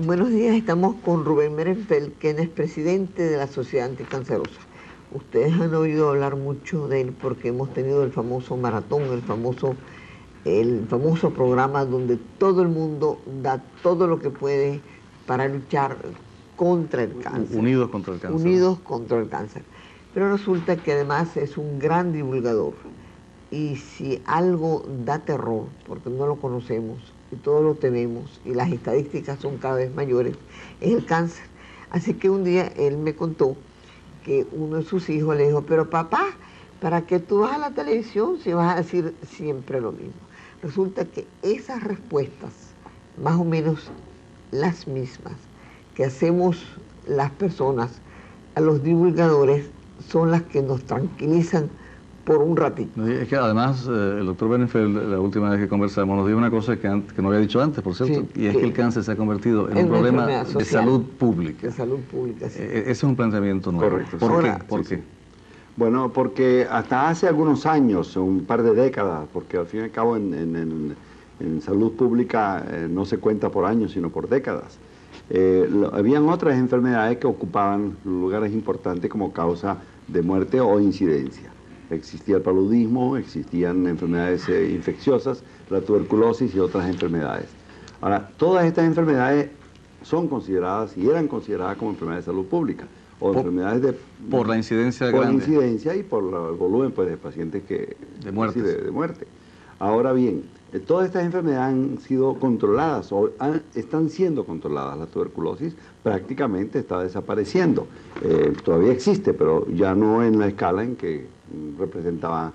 Buenos días, estamos con Rubén Merenfeld, quien es presidente de la Sociedad Anticancerosa. Ustedes han oído hablar mucho de él porque hemos tenido el famoso maratón, el famoso programa donde todo el mundo da todo lo que puede para luchar contra el cáncer. Unidos contra el cáncer. Unidos contra el cáncer. Pero resulta que además es un gran divulgador. Y si algo da terror, porque no lo conocemos, y todos lo tememos, y las estadísticas son cada vez mayores, es el cáncer. Así que un día él me contó que uno de sus hijos le dijo, pero papá, ¿para qué tú vas a la televisión si vas a decir siempre lo mismo? Resulta que esas respuestas, más o menos las mismas que hacemos las personas a los divulgadores, son las que nos tranquilizan por un ratito. Es que además el doctor Merenfeld, la última vez que conversamos, nos dijo una cosa que no había dicho antes, por cierto, sí, y es que el cáncer se ha convertido en un problema de salud pública. De salud pública, sí. Ese es un planteamiento nuevo. Correcto. ¿Por qué? Sí. Bueno, porque hasta hace algunos años, un par de décadas, porque al fin y al cabo en salud pública no se cuenta por años, sino por décadas, habían otras enfermedades que ocupaban lugares importantes como causa de muerte o incidencia. Existía el paludismo, existían enfermedades infecciosas, la tuberculosis y otras enfermedades. Ahora, todas estas enfermedades son consideradas y eran consideradas como enfermedades de salud pública. O enfermedades por la incidencia por grande. la incidencia y por el volumen pues, de pacientes de muerte. Ahora bien, todas estas enfermedades han sido controladas o están siendo controladas. La tuberculosis prácticamente está desapareciendo. Todavía existe, pero ya no en la escala en que representaba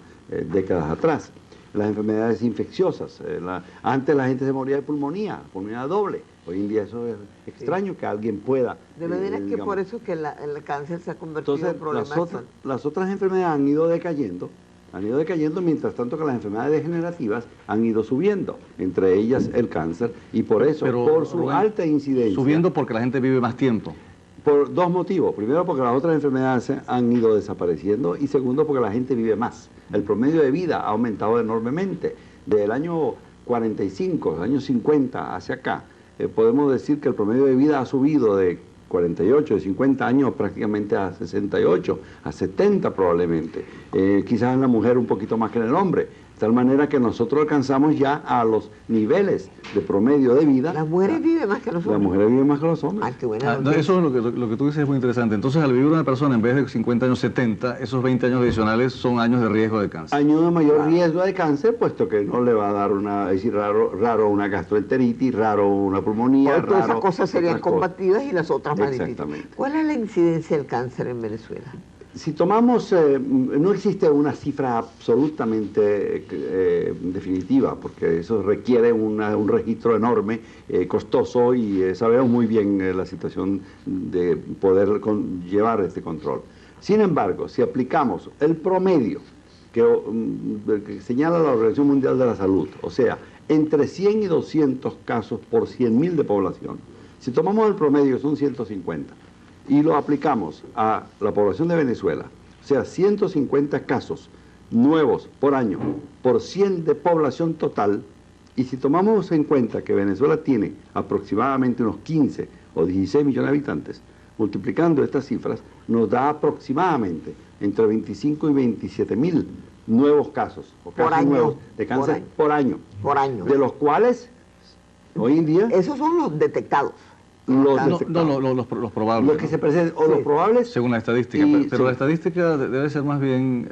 décadas atrás. Las enfermedades infecciosas. Antes la gente se moría de pulmonía doble. Hoy en día eso es extraño que alguien pueda... De manera que por eso que el cáncer se ha convertido en un problema. Las otras enfermedades han ido decayendo, mientras tanto que las enfermedades degenerativas han ido subiendo, entre ellas el cáncer, y por eso, por su alta incidencia... Subiendo porque la gente vive más tiempo. Por dos motivos. Primero, porque las otras enfermedades han ido desapareciendo, y segundo, porque la gente vive más. El promedio de vida ha aumentado enormemente. Del año 45, del año 50 hacia acá, podemos decir que el promedio de vida ha subido de 48, de 50 años prácticamente a 68, a 70 probablemente. Quizás en la mujer un poquito más que en el hombre. De tal manera que nosotros alcanzamos ya a los niveles de promedio de vida. Las mujeres viven más que los hombres. Las mujeres viven más que los hombres. Ah, qué buena eso es lo que tú dices es muy interesante. Entonces, al vivir una persona en vez de 50 años, 70, esos 20 años adicionales son años de riesgo de cáncer. Años de mayor riesgo de cáncer, puesto que no le va a dar raro una gastroenteritis, raro una pulmonía, todas esas cosas serían combatidas y las otras más difíciles. Exactamente. ¿Cuál es la incidencia del cáncer en Venezuela? Si tomamos, no existe una cifra absolutamente definitiva, porque eso requiere un registro enorme, costoso, y sabemos muy bien la situación de poder llevar este control. Sin embargo, si aplicamos el promedio que señala la Organización Mundial de la Salud, o sea, entre 100 y 200 casos por 100.000 de población, si tomamos el promedio, son 150, y lo aplicamos a la población de Venezuela, o sea, 150 casos nuevos por año, por 100 de población total, y si tomamos en cuenta que Venezuela tiene aproximadamente unos 15 o 16 millones de habitantes, multiplicando estas cifras, nos da aproximadamente entre 25 y 27.000 nuevos casos, o casos nuevos de cáncer por año. Por año. De los cuales, hoy en día... Esos son los detectados. Los probables. Los que se presentan, o los probables... Según la estadística, pero la estadística debe ser más bien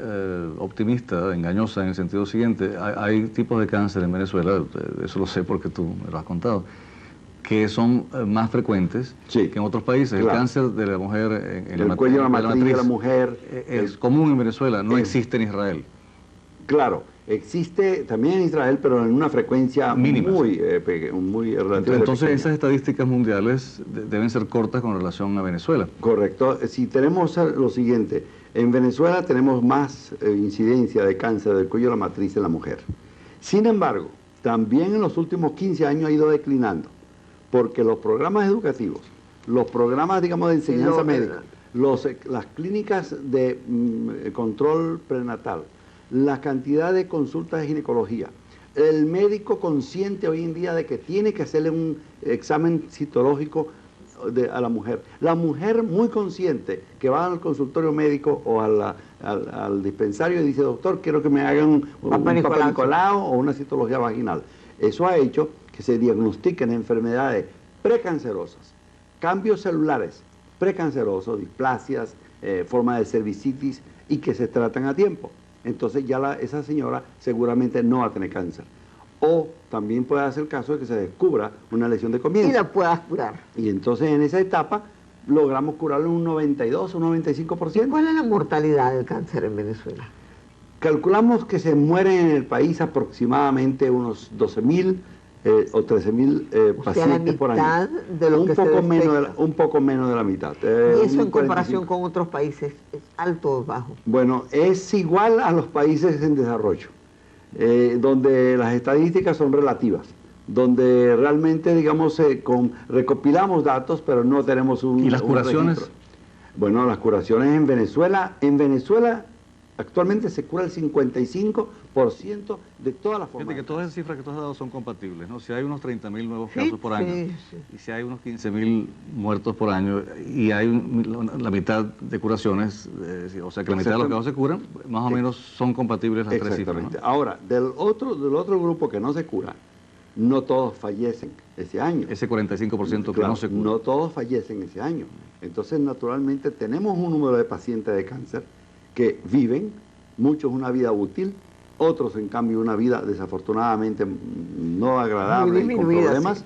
optimista, engañosa, en el sentido siguiente. Hay tipos de cáncer en Venezuela, eso lo sé porque tú me lo has contado, que son más frecuentes que en otros países. Claro. El cáncer de la mujer en el cuello de la matriz de la mujer es común en Venezuela, no existe en Israel. Claro, existe también en Israel, pero en una frecuencia mínima, muy relativa. Entonces esas estadísticas mundiales deben ser cortas con relación a Venezuela. Correcto. Si tenemos lo siguiente, en Venezuela tenemos más incidencia de cáncer del cuello de la matriz en la mujer. Sin embargo, también en los últimos 15 años ha ido declinando, porque los programas educativos, los programas, digamos, de enseñanza médica, las clínicas de control prenatal, la cantidad de consultas de ginecología, el médico consciente hoy en día de que tiene que hacerle un examen citológico a la mujer. La mujer muy consciente que va al consultorio médico o al dispensario y dice, doctor, quiero que me hagan un Papa Nicolau o una citología vaginal. Eso ha hecho que se diagnostiquen enfermedades precancerosas, cambios celulares precancerosos, displasias, forma de cervicitis, y que se tratan a tiempo. Entonces ya esa señora seguramente no va a tener cáncer. O también puede hacer el caso de que se descubra una lesión de comienzo. Y la puedas curar. Y entonces en esa etapa logramos curarlo en un 92 o un 95%. ¿Y cuál es la mortalidad del cáncer en Venezuela? Calculamos que se mueren en el país aproximadamente unos 12.000 o 13.000 pacientes por año. De lo que un poco menos de la mitad. ¿Y eso en comparación con otros países es alto o bajo? Bueno, es igual a los países en desarrollo, donde las estadísticas son relativas, donde realmente, digamos, recopilamos datos, pero no tenemos un... ¿Y las curaciones? Bueno, las curaciones en Venezuela actualmente se cura el 55% de todas las formas. Fíjate que todas esas cifras que tú has dado son compatibles, ¿no? Si hay unos 30.000 nuevos casos por año, y si hay unos 15.000 muertos por año, y hay la mitad de curaciones, o sea que la mitad de los casos se curan, más o menos son compatibles las tres cifras, ¿no? Ahora, del otro grupo que no se cura, no todos fallecen ese año. Ese 45% que no se cura. No todos fallecen ese año. Entonces, naturalmente, tenemos un número de pacientes de cáncer que viven, muchos una vida útil, otros en cambio una vida desafortunadamente no agradable y con problemas.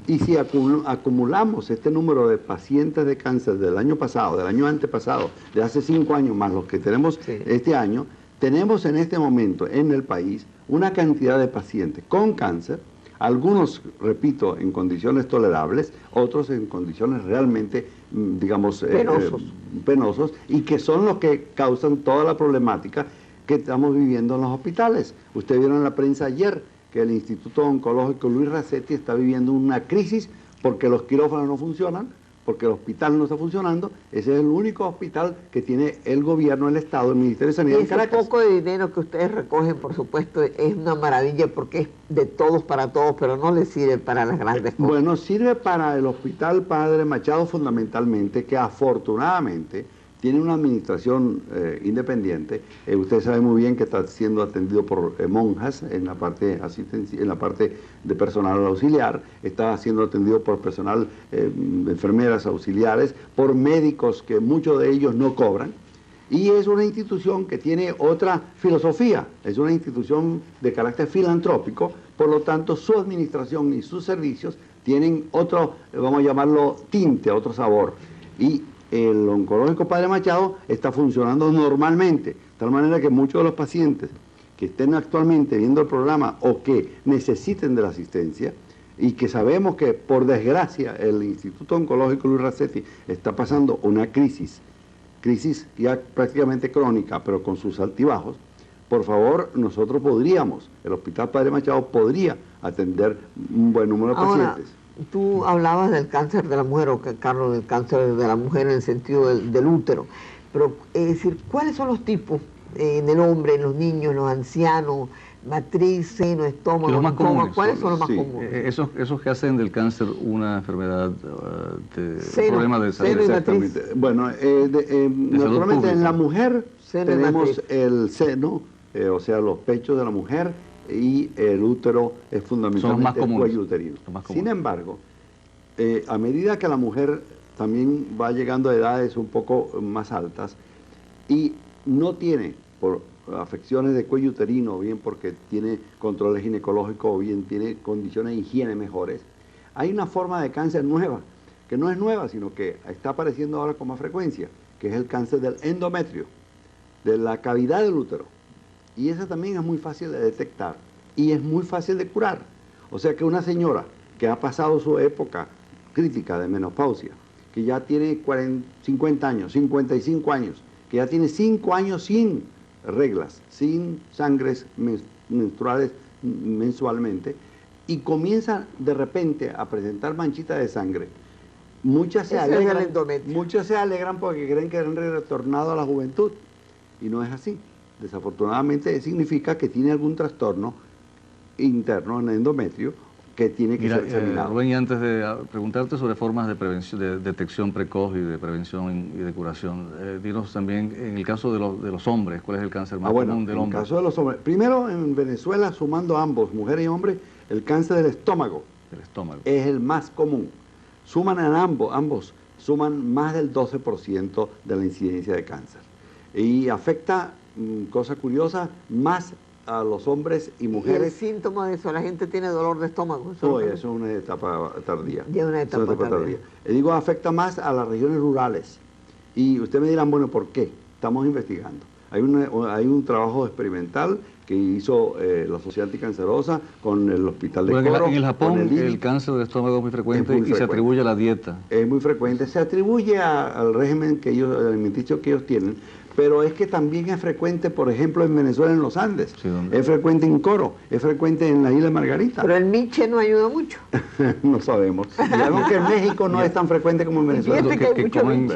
Sí. Y si acumulamos este número de pacientes de cáncer del año pasado, del año antepasado, de hace 5 años más los que tenemos este año, tenemos en este momento en el país una cantidad de pacientes con cáncer, algunos, repito, en condiciones tolerables, otros en condiciones realmente, digamos, penosos, y que son los que causan toda la problemática que estamos viviendo en los hospitales. Usted vieron en la prensa ayer que el Instituto Oncológico Luis Racetti está viviendo una crisis porque los quirófanos no funcionan, porque el hospital no está funcionando. Ese es el único hospital que tiene el gobierno, el Estado, el Ministerio de Sanidad en Caracas. Y ese poco de dinero que ustedes recogen, por supuesto, es una maravilla porque es de todos para todos, pero no les sirve para las grandes cosas. Bueno, sirve para el Hospital Padre Machado fundamentalmente, que afortunadamente tiene una administración independiente. Usted sabe muy bien que está siendo atendido por monjas en la parte en la parte de personal auxiliar, está siendo atendido por personal de enfermeras auxiliares, por médicos que muchos de ellos no cobran, y es una institución que tiene otra filosofía, es una institución de carácter filantrópico, por lo tanto su administración y sus servicios tienen otro, vamos a llamarlo tinte, otro sabor, y el oncológico Padre Machado está funcionando normalmente, de tal manera que muchos de los pacientes que estén actualmente viendo el programa o que necesiten de la asistencia, y que sabemos que por desgracia el Instituto Oncológico Luis Racetti está pasando una crisis ya prácticamente crónica, pero con sus altibajos, por favor, nosotros podríamos, el Hospital Padre Machado podría atender un buen número de pacientes. Tú hablabas del cáncer de la mujer, o Carlos, del cáncer de la mujer en el sentido del útero, pero es decir, ¿cuáles son los tipos en el hombre, en los niños, en los ancianos, matriz, seno, estómago, los más comunes, ¿cuáles son los más comunes? Esos que hacen del cáncer una enfermedad un problema de salud. Exactamente. Bueno, naturalmente en la mujer tenemos el seno, o sea, los pechos de la mujer, y el útero es fundamentalmente el cuello uterino. Sin embargo, a medida que la mujer también va llegando a edades un poco más altas y no tiene por afecciones de cuello uterino, o bien porque tiene controles ginecológicos, o bien tiene condiciones de higiene mejores, hay una forma de cáncer nueva, que no es nueva, sino que está apareciendo ahora con más frecuencia, que es el cáncer del endometrio, de la cavidad del útero. Y esa también es muy fácil de detectar y es muy fácil de curar. O sea que una señora que ha pasado su época crítica de menopausia, que ya tiene 50 años, 55 años, que ya tiene 5 años sin reglas, sin sangres menstruales mensualmente, y comienza de repente a presentar manchitas de sangre, muchas se alegran porque creen que han retornado a la juventud, y no es así. Desafortunadamente significa que tiene algún trastorno interno en el endometrio que tiene que ser examinado. Rubén, y antes de preguntarte sobre formas de prevención, de detección precoz y de prevención y de curación, dinos también, en el caso de los hombres, ¿cuál es el cáncer más común del hombre? En el caso de los hombres, primero en Venezuela, sumando ambos, mujeres y hombres, el cáncer del estómago. El estómago. Es el más común. Suman en ambos suman más del 12% de la incidencia de cáncer. Y afecta, cosa curiosa, más a los hombres y mujeres. ¿Y el síntoma de eso? La gente tiene dolor de estómago. Eso es una etapa tardía. Ya una etapa tardía. Digo, afecta más a las regiones rurales. Y ustedes me dirán, bueno, ¿por qué? Estamos investigando. Hay un trabajo experimental que hizo la Sociedad Anticancerosa con el Hospital de Coro. En el Japón el cáncer del estómago es muy frecuente y se atribuye a la dieta. Es muy frecuente. Se atribuye al régimen alimenticio que ellos tienen. Pero es que también es frecuente, por ejemplo, en Venezuela, en los Andes. Sí, es frecuente en Coro, es frecuente en la isla Margarita. Pero el miche no ayuda mucho. No sabemos. Digamos que en México no es tan frecuente como en Venezuela. Que comen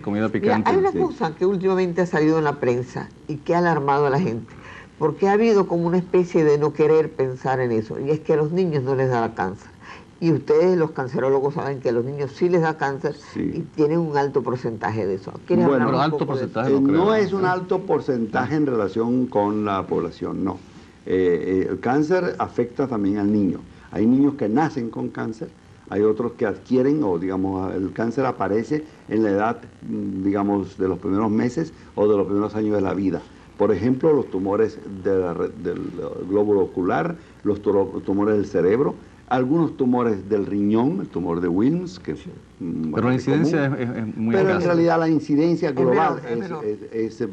comida picante. Mira, hay una cosa que últimamente ha salido en la prensa y que ha alarmado a la gente. Porque ha habido como una especie de no querer pensar en eso. Y es que a los niños no les da cáncer. Y ustedes, los cancerólogos, saben que a los niños sí les da cáncer y tienen un alto porcentaje de eso. Bueno, pero alto porcentaje no es un alto porcentaje en relación con la población, no. El cáncer afecta también al niño. Hay niños que nacen con cáncer, hay otros que adquieren, o digamos, el cáncer aparece en la edad, digamos, de los primeros meses o de los primeros años de la vida. Por ejemplo, los tumores del glóbulo ocular, los tumores del cerebro, algunos tumores del riñón, el tumor de Wilms, que pero la incidencia es muy Pero escasa. En realidad la incidencia global es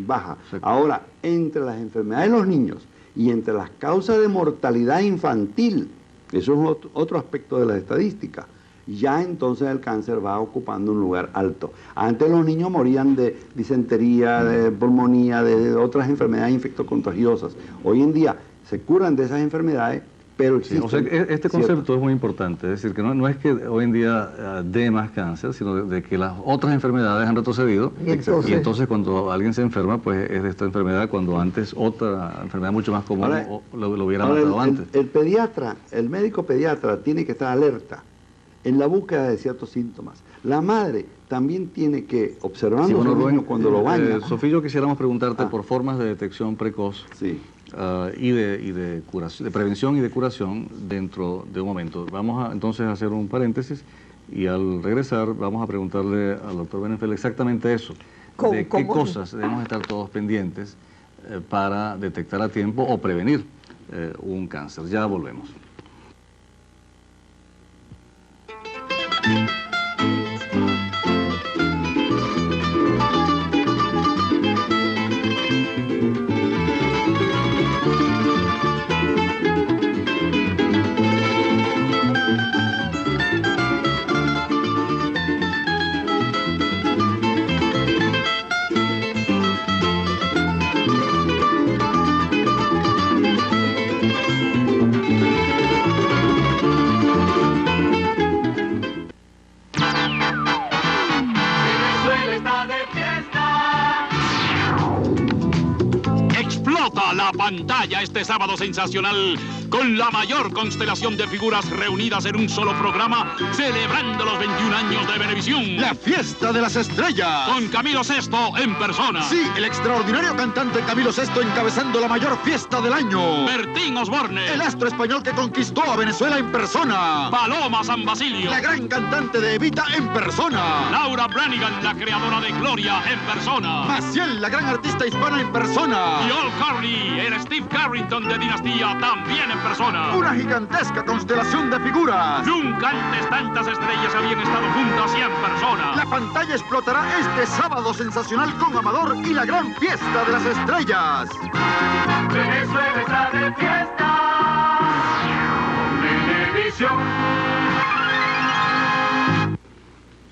baja. Sí. Ahora, entre las enfermedades de los niños y entre las causas de mortalidad infantil, eso es otro aspecto de la estadística, ya entonces el cáncer va ocupando un lugar alto. Antes los niños morían de disentería, de pulmonía, de otras enfermedades infectocontagiosas. Hoy en día se curan de esas enfermedades, pero existen, o sea, este concepto es muy importante, es decir, que no es que hoy en día dé más cáncer, sino de que las otras enfermedades han retrocedido, y entonces cuando alguien se enferma, pues es de esta enfermedad, cuando antes otra enfermedad mucho más común lo hubiera matado antes. El médico pediatra tiene que estar alerta en la búsqueda de ciertos síntomas. La madre también tiene que, observando a su niño cuando lo baña. Sofía, yo quisiéramos preguntarte por formas de detección precoz. Sí. Y de curación, de prevención y de curación dentro de un momento. Vamos entonces a hacer un paréntesis y al regresar vamos a preguntarle al doctor Benenfeld exactamente eso. De qué cosas debemos estar todos pendientes para detectar a tiempo o prevenir un cáncer. Ya volvemos. La pantalla este sábado sensacional con la mayor constelación de figuras reunidas en un solo programa celebrando los 21 años de Venevisión. La fiesta de las estrellas. Con Camilo Sesto en persona. Sí, el extraordinario cantante Camilo Sesto encabezando la mayor fiesta del año. Bertín Osborne. El astro español que conquistó a Venezuela en persona. Paloma San Basilio. La gran cantante de Evita en persona. Laura Branigan, la creadora de Gloria en persona. Maciel, la gran artista hispana en persona. Y Al Carney, el Steve Carrington de Dinastía, también en persona. Una gigantesca constelación de figuras. Nunca antes tantas estrellas habían estado juntas y en persona. La pantalla explotará este sábado sensacional con Amador y la gran fiesta de las estrellas. Venezuela está de fiesta. Venevisión.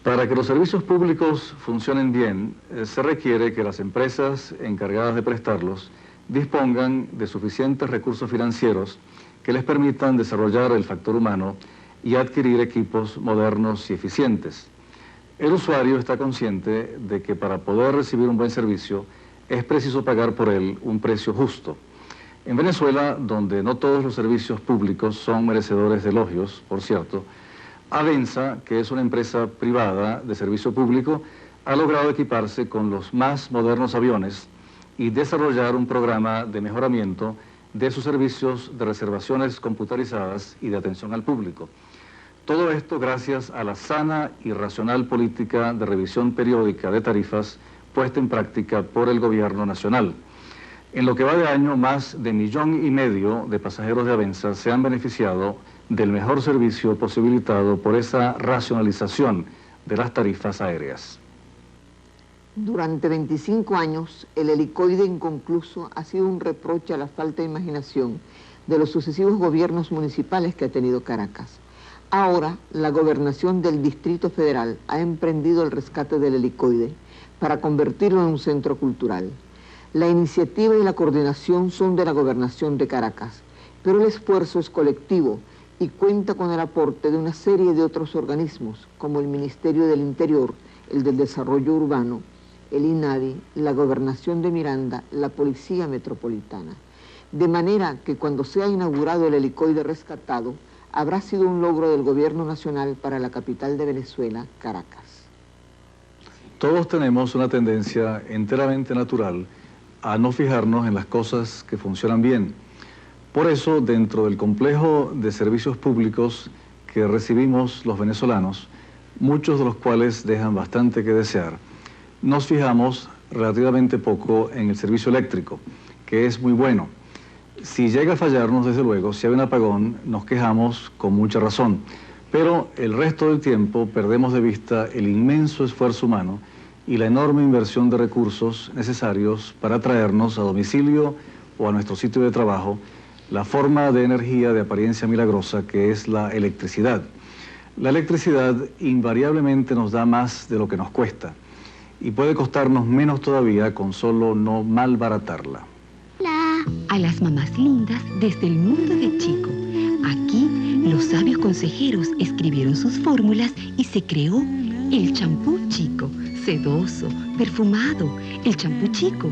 Para que los servicios públicos funcionen bien, se requiere que las empresas encargadas de prestarlos dispongan de suficientes recursos financieros que les permitan desarrollar el factor humano y adquirir equipos modernos y eficientes. El usuario está consciente de que para poder recibir un buen servicio es preciso pagar por él un precio justo. En Venezuela, donde no todos los servicios públicos son merecedores de elogios, por cierto, Avenza, que es una empresa privada de servicio público, ha logrado equiparse con los más modernos aviones y desarrollar un programa de mejoramiento de sus servicios de reservaciones computarizadas y de atención al público. Todo esto gracias a la sana y racional política de revisión periódica de tarifas puesta en práctica por el gobierno nacional. En lo que va de año, más de 1,5 millones de pasajeros de Avenza se han beneficiado del mejor servicio posibilitado por esa racionalización de las tarifas aéreas. Durante 25 años, el helicoide inconcluso ha sido un reproche a la falta de imaginación de los sucesivos gobiernos municipales que ha tenido Caracas. Ahora, la gobernación del Distrito Federal ha emprendido el rescate del helicoide para convertirlo en un centro cultural. La iniciativa y la coordinación son de la gobernación de Caracas, pero el esfuerzo es colectivo y cuenta con el aporte de una serie de otros organismos, como el Ministerio del Interior, el del Desarrollo Urbano, el INADI, la Gobernación de Miranda, la Policía Metropolitana. De manera que cuando sea inaugurado el helicoide rescatado, habrá sido un logro del gobierno nacional para la capital de Venezuela, Caracas. Todos tenemos una tendencia enteramente natural a no fijarnos en las cosas que funcionan bien. Por eso, dentro del complejo de servicios públicos que recibimos los venezolanos, muchos de los cuales dejan bastante que desear, nos fijamos relativamente poco en el servicio eléctrico, que es muy bueno. Si llega a fallarnos, desde luego, si hay un apagón, nos quejamos con mucha razón. Pero el resto del tiempo perdemos de vista el inmenso esfuerzo humano y la enorme inversión de recursos necesarios para traernos a domicilio o a nuestro sitio de trabajo la forma de energía de apariencia milagrosa que es la electricidad. La electricidad invariablemente nos da más de lo que nos cuesta y puede costarnos menos todavía con solo no malbaratarla. A las mamás lindas desde el mundo de Chico. Aquí los sabios consejeros escribieron sus fórmulas y se creó el champú Chico, sedoso, perfumado, el champú Chico.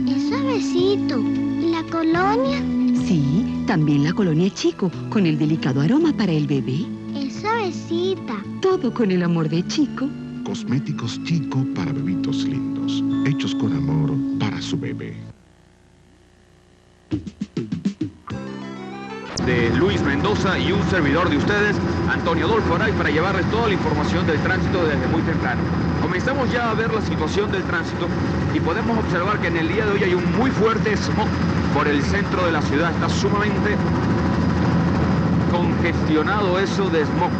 Es suavecito. ¿Y la colonia? Sí, también la colonia Chico, con el delicado aroma para el bebé. Es suavecita. Todo con el amor de Chico. Cosméticos Chico para bebitos lindos, hechos con amor para su bebé. De Luis Mendoza y un servidor de ustedes, Antonio Adolfo Aray, para llevarles toda la información del tránsito desde muy temprano. Comenzamos ya a ver la situación del tránsito y podemos observar que en el día de hoy hay un muy fuerte smog por el centro de la ciudad. Está sumamente congestionado eso de smog.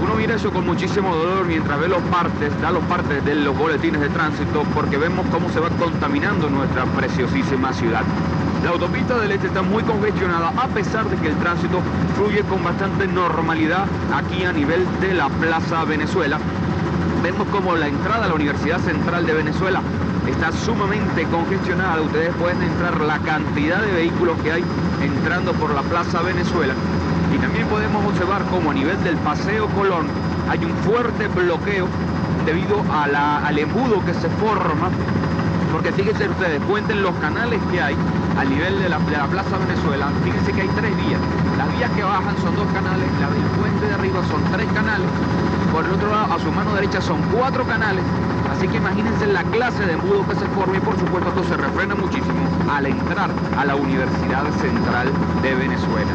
Uno mira eso con muchísimo dolor mientras ve da los partes de los boletines de tránsito, porque vemos cómo se va contaminando nuestra preciosísima ciudad. La autopista del Este está muy congestionada, a pesar de que el tránsito fluye con bastante normalidad aquí a nivel de la Plaza Venezuela. Vemos como la entrada a la Universidad Central de Venezuela está sumamente congestionada. Ustedes pueden entrar la cantidad de vehículos que hay entrando por la Plaza Venezuela. Y también podemos observar como a nivel del Paseo Colón hay un fuerte bloqueo debido al embudo que se forma, porque fíjense ustedes, cuenten los canales que hay a nivel de la Plaza Venezuela. Fíjense que hay 3 vías. Las vías que bajan son 2 canales, la del puente de arriba son 3 canales, por el otro lado a su mano derecha son 4 canales. Así que imagínense la clase de embudo que se forma y por supuesto esto se refrena muchísimo al entrar a la Universidad Central de Venezuela.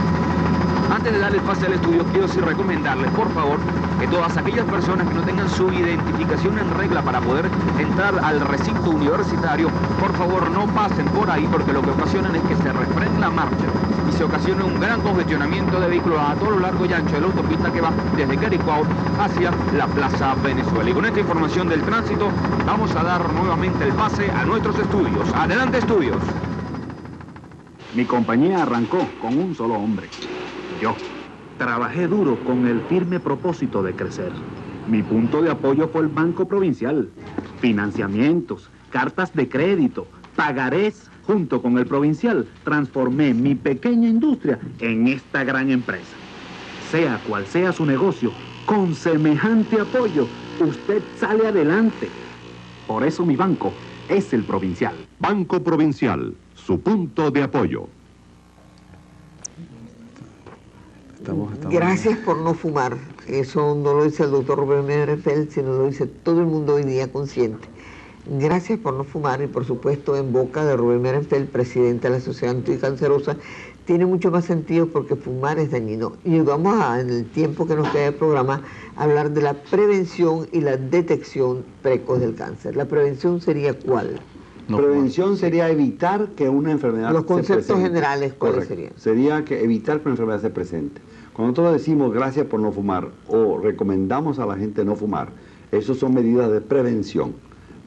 Antes de darle el pase al estudio, quiero sí recomendarles, por favor, que todas aquellas personas que no tengan su identificación en regla para poder entrar al recinto universitario, por favor no pasen por ahí, porque lo que ocasionan es que se refrene la marcha y se ocasiona un gran congestionamiento de vehículos a todo lo largo y ancho de la autopista que va desde Caricuao hacia la Plaza Venezuela. Y con esta información del tránsito, vamos a dar nuevamente el pase a nuestros estudios. ¡Adelante, estudios! Mi compañía arrancó con un solo hombre. Yo trabajé duro con el firme propósito de crecer. Mi punto de apoyo fue el Banco Provincial. Financiamientos, cartas de crédito, pagarés. Junto con el Provincial, transformé mi pequeña industria en esta gran empresa. Sea cual sea su negocio, con semejante apoyo, usted sale adelante. Por eso mi banco es el Provincial. Banco Provincial, su punto de apoyo. Gracias por no fumar. Eso no lo dice el doctor Rubén Merenfeld, sino lo dice todo el mundo hoy día consciente. Gracias por no fumar, y por supuesto en boca de Rubén Merenfeld, presidente de la Sociedad Anticancerosa, tiene mucho más sentido porque fumar es dañino. Y vamos a, en el tiempo que nos queda del programa, a hablar de la prevención y la detección precoz del cáncer. ¿La prevención sería cuál? Prevención sería evitar que una enfermedad se presente. Los conceptos generales, ¿cuáles serían? Sería que evitar que una enfermedad se presente. Cuando nosotros decimos gracias por no fumar o recomendamos a la gente no fumar, eso son medidas de prevención,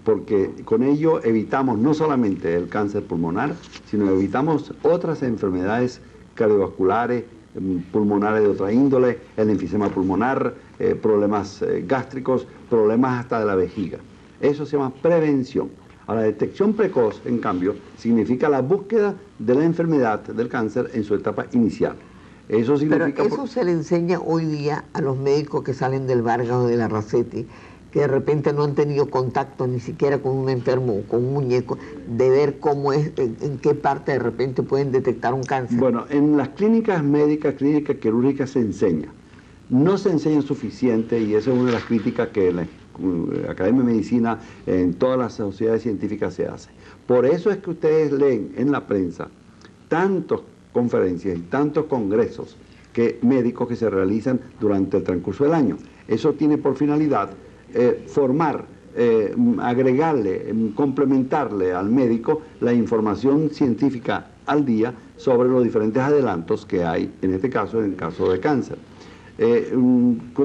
porque con ello evitamos no solamente el cáncer pulmonar, sino evitamos otras enfermedades cardiovasculares, pulmonares de otra índole, el enfisema pulmonar, problemas gástricos, problemas hasta de la vejiga. Eso se llama prevención. A la detección precoz, en cambio, significa la búsqueda de la enfermedad del cáncer en su etapa inicial. Eso significa... Pero eso se le enseña hoy día a los médicos que salen del Vargas o de la Racetti, que de repente no han tenido contacto ni siquiera con un enfermo o con un muñeco, de ver cómo es, en qué parte de repente pueden detectar un cáncer. Bueno, en las clínicas médicas, clínicas quirúrgicas se enseña. No se enseña suficiente, y esa es una de las críticas que la Academia de Medicina en todas las sociedades científicas se hace. Por eso es que ustedes leen en la prensa tantas conferencias y tantos congresos médicos que se realizan durante el transcurso del año. Eso tiene por finalidad formar, agregarle, complementarle al médico la información científica al día sobre los diferentes adelantos que hay, en este caso, en el caso de cáncer.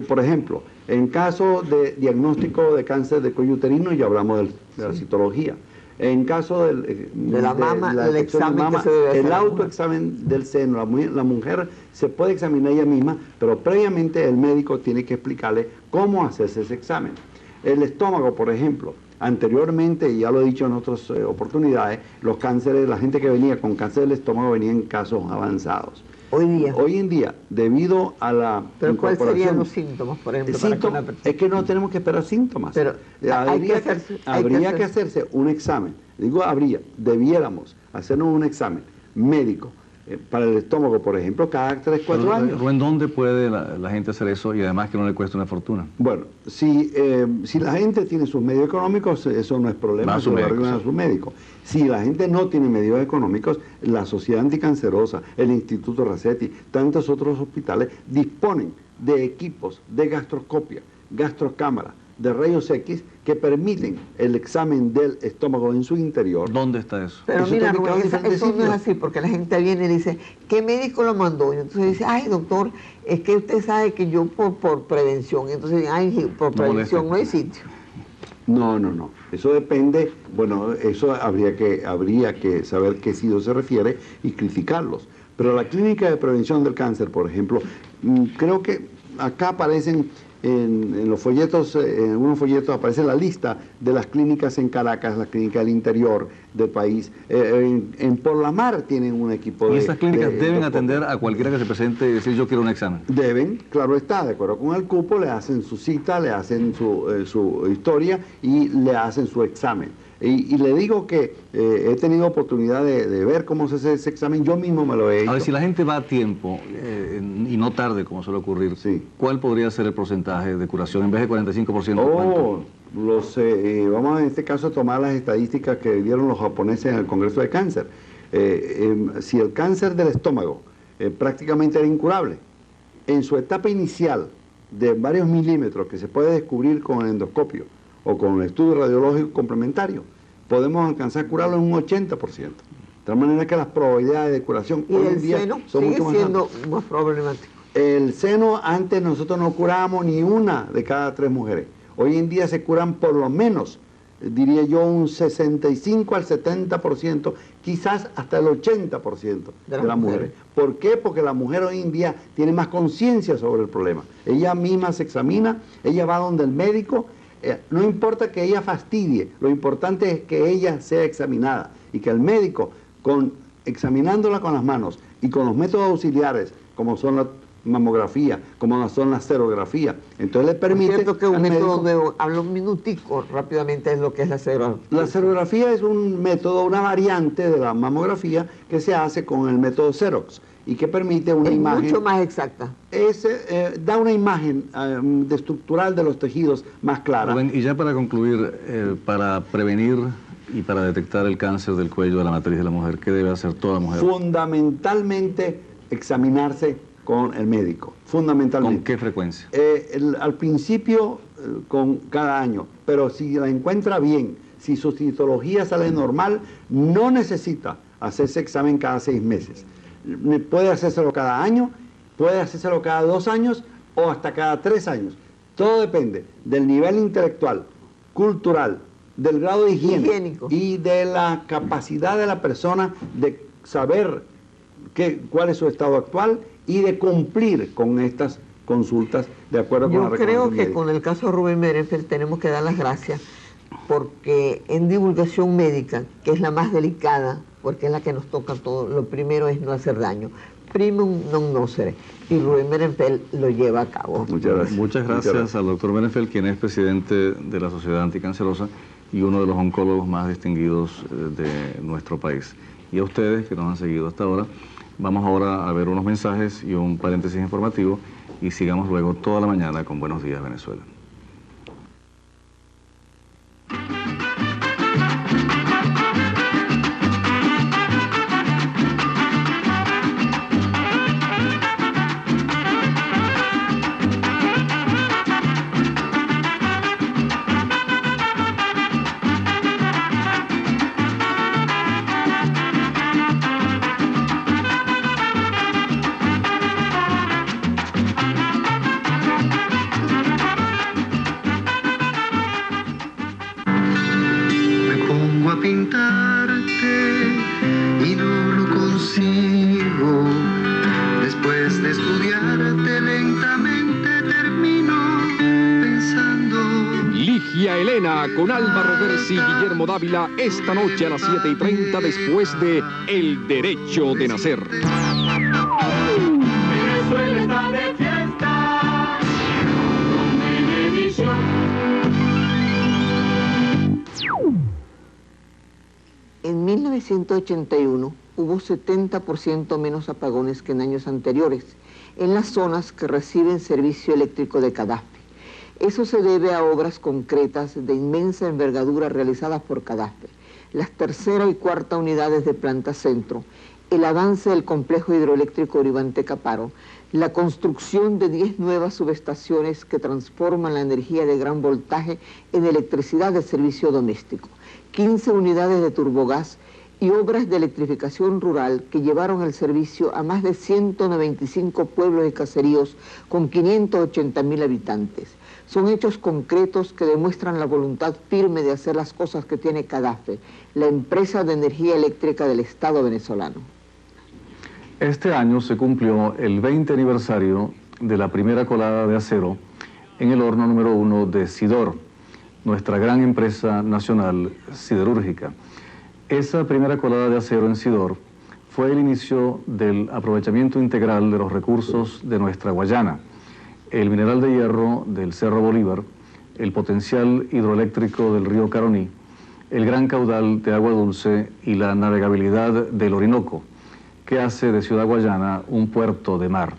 Por ejemplo, en caso de diagnóstico de cáncer de cuello uterino, ya hablamos de la citología. En caso de la mama, el examen de mama, que se debe hacer, el autoexamen del seno, la mujer se puede examinar ella misma, pero previamente el médico tiene que explicarle cómo hacerse ese examen. El estómago, por ejemplo, anteriormente, y ya lo he dicho en otras oportunidades, los cánceres, la gente que venía con cáncer del estómago venía en casos avanzados. Hoy en día, debido a la ¿Pero cuáles serían los síntomas, por ejemplo? Es que no tenemos que esperar síntomas. Pero habría que hacerse un examen. Digo, debiéramos hacernos un examen médico para el estómago, por ejemplo, cada 3-4 años. ¿En dónde puede la gente hacer eso y además que no le cueste una fortuna? Bueno, si la gente tiene sus medios económicos, eso no es problema, eso lo arreglan a su médico. Si la gente no tiene medios económicos, la Sociedad Anticancerosa, el Instituto Racetti, tantos otros hospitales disponen de equipos de gastroscopia, gastrocámara, de rayos X que permiten el examen del estómago en su interior. ¿Dónde está eso? Pero eso mira, Rubén, eso no es así, porque la gente viene y dice, ¿qué médico lo mandó? Y entonces dice, ay, doctor, es que usted sabe que yo por prevención, entonces, ay, por prevención no hay sitio. No. Eso depende, bueno, eso habría que saber qué sitio se refiere y criticarlos. Pero la clínica de prevención del cáncer, por ejemplo, creo que acá aparecen en los folletos, en algunos folletos aparece la lista de las clínicas en Caracas, las clínicas del interior del país. En Por la Mar tienen un equipo de... ¿Y esas clínicas deben atender a cualquiera que se presente y decir yo quiero un examen? Deben, claro está, de acuerdo con el cupo, le hacen su cita, le hacen su historia y le hacen su examen. Y le digo que he tenido oportunidad de ver cómo se hace ese examen, yo mismo me lo he hecho. A ver, si la gente va a tiempo y no tarde, como suele ocurrir, sí, ¿cuál podría ser el porcentaje de curación en vez de 45%? Vamos en este caso a tomar las estadísticas que dieron los japoneses en el Congreso de Cáncer. Si el cáncer del estómago prácticamente era incurable, en su etapa inicial de varios milímetros que se puede descubrir con el endoscopio, o con el estudio radiológico complementario, podemos alcanzar a curarlo en un 80%. De tal manera que las probabilidades de curación hoy en día son mucho más siendo más problemático. El seno, antes nosotros no curábamos ni una de cada 3 mujeres. Hoy en día se curan por lo menos, diría yo, un 65 al 70%, quizás hasta el 80% de las mujeres. ¿Por qué? Porque la mujer hoy en día tiene más conciencia sobre el problema. Ella misma se examina, ella va donde el médico. No importa que ella fastidie, lo importante es que ella sea examinada y que el médico, examinándola con las manos y con los métodos auxiliares, como son mamografía, como son las serografías. Entonces le permite... Es cierto que un método médico, nuevo, hablo un minutico rápidamente, es lo que es la serografía. La serografía es un método, una variante de la mamografía que se hace con el método Xerox y que permite una imagen... mucho más exacta. Da una imagen estructural de los tejidos más clara. Rubén, y ya para concluir, para prevenir y para detectar el cáncer del cuello de la matriz de la mujer, ¿qué debe hacer toda mujer? Fundamentalmente examinarse con el médico, fundamentalmente. ¿Con qué frecuencia? Al principio con cada año, pero si la encuentra bien, si su citología sale normal, no necesita hacerse examen cada 6 meses. Puede hacérselo cada año, puede hacérselo cada 2 años o hasta cada 3 años. Todo depende del nivel intelectual, cultural, del grado de higiene higiénico y de la capacidad de la persona de saber cuál es su estado actual y de cumplir con estas consultas de acuerdo con la recomendación Yo creo que médica. con el caso de Rubén Merenfeld tenemos que dar las gracias porque en divulgación médica, que es la más delicada, porque es la que nos toca todo, lo primero es no hacer daño. Primum non nocere. Y Rubén Merenfeld lo lleva a cabo. Muchas gracias. Muchas gracias al doctor Merenfeld, quien es presidente de la Sociedad Anticancerosa y uno de los oncólogos más distinguidos de nuestro país. Y a ustedes que nos han seguido hasta ahora, vamos ahora a ver unos mensajes y un paréntesis informativo y sigamos luego toda la mañana con Buenos Días Venezuela. Con Álvaro Berzi y Guillermo Dávila esta noche a las 7:30 después de El Derecho de Nacer. Venezuela está de fiesta con Venevisión. En 1981 hubo 70% menos apagones que en años anteriores en las zonas que reciben servicio eléctrico de Cadaspe. Eso se debe a obras concretas de inmensa envergadura realizadas por Cadaspe, las tercera y cuarta unidades de Planta Centro, el avance del complejo hidroeléctrico Uribante-Caparo, la construcción de 10 nuevas subestaciones que transforman la energía de gran voltaje en electricidad de servicio doméstico, 15 unidades de turbogás y obras de electrificación rural que llevaron el servicio a más de 195 pueblos y caseríos con 580.000 habitantes. Son hechos concretos que demuestran la voluntad firme de hacer las cosas que tiene Cadaspe, la empresa de energía eléctrica del Estado venezolano. Este año se cumplió el 20 aniversario de la primera colada de acero en el horno número 1 de Sidor, nuestra gran empresa nacional siderúrgica. Esa primera colada de acero en Sidor fue el inicio del aprovechamiento integral de los recursos de nuestra Guayana, el mineral de hierro del Cerro Bolívar, el potencial hidroeléctrico del río Caroní, el gran caudal de agua dulce y la navegabilidad del Orinoco, que hace de Ciudad Guayana un puerto de mar.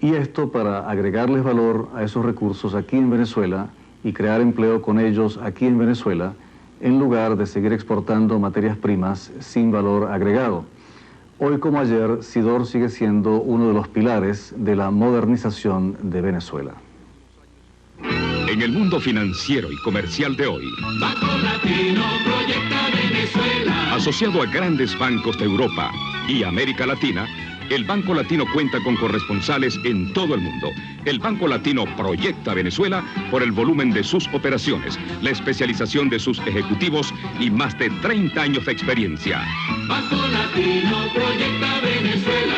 Y esto para agregarles valor a esos recursos aquí en Venezuela y crear empleo con ellos aquí en Venezuela, en lugar de seguir exportando materias primas sin valor agregado. Hoy como ayer, Sidor sigue siendo uno de los pilares de la modernización de Venezuela. En el mundo financiero y comercial de hoy, Banco Latino proyecta Venezuela. asociado a grandes bancos de Europa y América Latina, el Banco Latino cuenta con corresponsales en todo el mundo. El Banco Latino proyecta Venezuela por el volumen de sus operaciones, la especialización de sus ejecutivos y más de 30 años de experiencia. Banco Latino proyecta Venezuela.